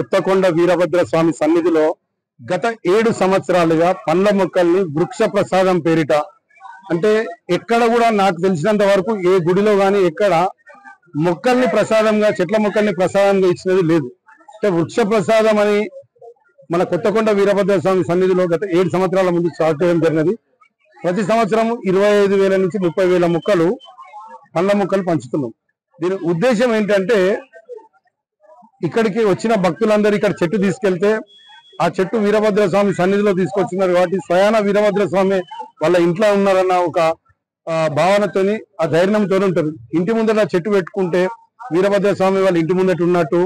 కొత్తకొండ వీరభద్ర స్వామి సన్నిధిలో గత 7 సంవత్సరాలుగా పండ్ల మొక్కల్ని వృక్ష ప్రసాదం పేరిట, అంటే ఎక్కడ కూడా నాకు తెలిసినంత వరకు ఏ గుడిలో గానీ ఎక్కడ మొక్కల్ని ప్రసాదంగా, చెట్ల మొక్కల్ని ప్రసాదంగా ఇచ్చినది లేదు. అంటే వృక్ష ప్రసాదం అని మన కొత్తకొండ వీరభద్ర స్వామి సన్నిధిలో గత 7 సంవత్సరాల ముందు స్టార్ట్ చేయడం జరిగినది. ప్రతి సంవత్సరం 25,000 నుంచి 30,000 మొక్కలు, పండ్ల మొక్కలు పంచుతున్నాం. దీని ఉద్దేశం ఏంటంటే, ఇక్కడికి వచ్చిన భక్తులందరూ ఇక్కడ చెట్టు తీసుకెళ్తే ఆ చెట్టు వీరభద్ర స్వామి సన్నిధిలో తీసుకొచ్చినారు కాబట్టి స్వయాన వీరభద్ర స్వామి వాళ్ళ ఇంట్లో ఉన్నారన్న ఒక భావనతోని, ఆ ధైర్యంతో ఉంటారు. ఇంటి ముందర చెట్టు పెట్టుకుంటే వీరభద్ర స్వామి వాళ్ళ ఇంటి ముందట ఉన్నట్టు,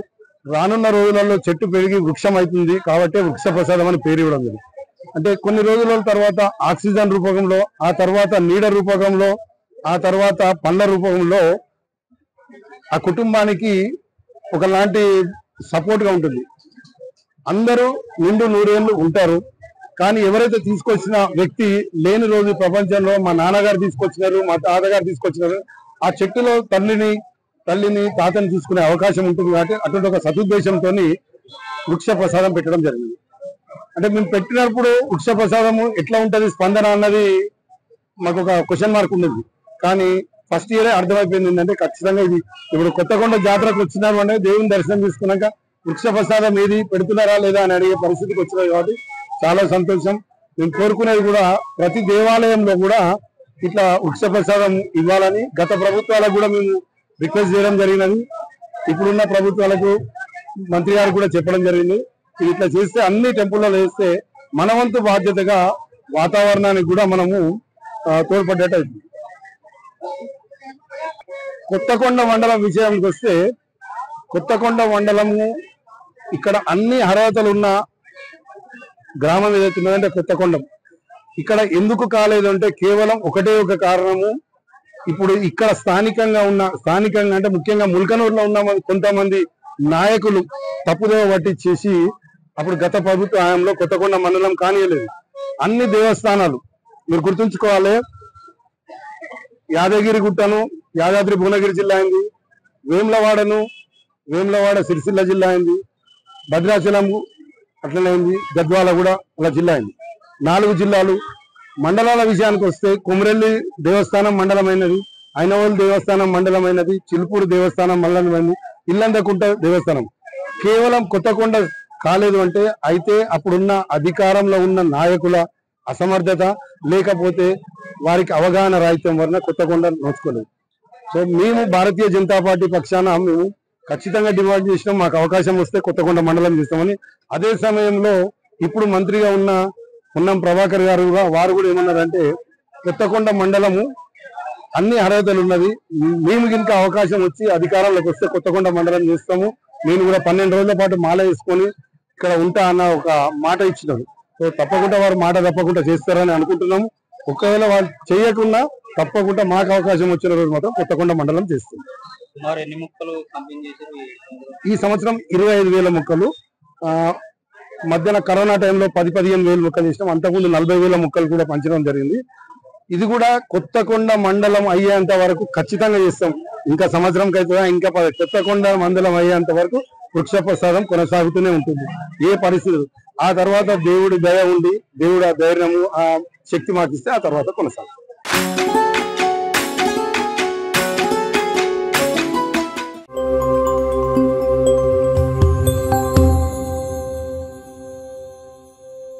రానున్న రోజులలో చెట్టు పెరిగి వృక్షం అవుతుంది కాబట్టి వృక్ష ప్రసాదం అని పేరు ఇవ్వడం జరిగింది. అంటే కొన్ని రోజుల తర్వాత ఆక్సిజన్ రూపకంలో, ఆ తర్వాత నీడ రూపకంలో, ఆ తర్వాత పండ్ల రూపంలో ఆ కుటుంబానికి ఒకలాంటి సపోర్ట్ గా ఉంటుంది. అందరూ నిండు 100 ఏళ్ళు ఉంటారు. కానీ ఎవరైతే తీసుకొచ్చిన వ్యక్తి లేని రోజు ప్రపంచంలో మా నాన్నగారు తీసుకొచ్చినారు, మా తాతగారు తీసుకొచ్చినారు, ఆ చెట్టులో తల్లిని తాతని తీసుకునే అవకాశం ఉంటుంది కాబట్టి అటువంటి ఒక సదుద్దేశంతో వృక్ష ప్రసాదం పెట్టడం జరిగింది. అంటే మేము పెట్టినప్పుడు వృక్ష ప్రసాదము ఎట్లా ఉంటది స్పందన అన్నది మాకు ఒక క్వశ్చన్ మార్క్ ఉండేది. కానీ ఫస్ట్ ఇయరే అర్థమైపోయింది ఏంటంటే ఖచ్చితంగా ఇది ఇప్పుడు కొత్తకొండ జాతరకు వచ్చినారు అంటే దేవుని దర్శనం తీసుకున్నాక వృక్ష ప్రసాదం ఏది పెడుతున్నారా లేదా అని అడిగే పరిస్థితికి వచ్చినారు కాబట్టి చాలా సంతోషం. మేము కోరుకునేది కూడా ప్రతి దేవాలయంలో కూడా ఇట్లా వృక్ష ప్రసాదం ఇవ్వాలని గత ప్రభుత్వాలకు కూడా మేము రిక్వెస్ట్ చేయడం జరిగినది. ఇప్పుడున్న ప్రభుత్వాలకు మంత్రి గారు కూడా చెప్పడం జరిగింది. ఇట్లా చేస్తే అన్ని టెంపుల్లో వేస్తే మన వంతు బాధ్యతగా వాతావరణానికి కూడా మనము తోడ్పడ్డట్టు అవుతుంది. కొత్తకొండ మండలం విషయానికి వస్తే, కొత్తకొండ మండలము ఇక్కడ అన్ని అర్హతలు ఉన్న గ్రామం ఏదైతుందంటే కొత్తకొండం. ఇక్కడ ఎందుకు కాలేదు అంటే కేవలం ఒకటే ఒక కారణము, ఇప్పుడు ఇక్కడ స్థానికంగా అంటే ముఖ్యంగా ముల్కనూరులో ఉన్న కొంతమంది నాయకులు తప్పుదోవ పట్టించేసి అప్పుడు గత ప్రభుత్వ హయాంలో కొత్తకొండ మండలం కానియలేదు. అన్ని దేవస్థానాలు మీరు గుర్తుంచుకోవాలి, యాదగిరి గుట్టను యాదాద్రి భువనగిరి జిల్లా అయింది, వేములవాడ సిరిసిల్ల జిల్లా అయింది, భద్రాచలం అట్లనే అయింది, గద్వాల కూడా అలా జిల్లా అయింది. 4 జిల్లాలు. మండలాల విషయానికి వస్తే కొమరెల్లి దేవస్థానం మండలమైనది, ఐనవోలు దేవస్థానం మండలమైనది, చిలుపూరు దేవస్థానం మండలమైనది, ఇల్లందకుంట దేవస్థానం. కేవలం కొత్తకొండ కాలేదు అంటే అయితే అప్పుడున్న అధికారంలో ఉన్న నాయకుల అసమర్థత లేకపోతే వారికి అవగాహన రాహిత్యం వలన కొత్తకొండ నోచుకోలేదు. సో మేము భారతీయ జనతా పార్టీ పక్షాన మేము ఖచ్చితంగా డిమాండ్ చేసినాం, మాకు అవకాశం వస్తే కొత్తకొండ మండలం చేస్తామని. అదే సమయంలో ఇప్పుడు మంత్రిగా ఉన్న పొన్నం ప్రభాకర్ గారు వారు కూడా ఏమన్నారంటే కొత్తకొండ మండలము అన్ని అర్హతలు ఉన్నది, మేము కనుక అవకాశం వచ్చి అధికారంలోకి వస్తే కొత్తకొండ మండలం చేస్తాము, నేను కూడా 12 రోజుల పాటు మాల వేసుకొని ఇక్కడ ఉంటా అన్న ఒక మాట ఇచ్చినారు. సో తప్పకుండా వారు మాట తప్పకుండా చేస్తారని అనుకుంటున్నాము. ఒకవేళ వాళ్ళు చేయకుండా తప్పకుండా మాకు అవకాశం వచ్చిన రోజు మాత్రం కొత్తకొండ మండలం చేస్తుంది. ఈ సంవత్సరం 25,000 మొక్కలు, మధ్యన కరోనా టైంలో 10-15,000 మొక్కలు చేసినాం. అంతకుముందు 40,000 మొక్కలు కూడా పంచడం జరిగింది. ఇది కూడా కొత్తకొండ మండలం అయ్యేంత వరకు ఖచ్చితంగా చేస్తాం. ఇంకా సంవత్సరంకి అవుతుందా, ఇంకా కొత్తకొండ మండలం అయ్యేంత వరకు వృక్ష ప్రసాదం కొనసాగుతూనే ఉంటుంది ఏ పరిస్థితి. ఆ తర్వాత దేవుడి దయ ఉండి, దేవుడు ఆ ధైర్యము ఆ శక్తి మాకిస్తే ఆ తర్వాత కొనసాగుతుంది.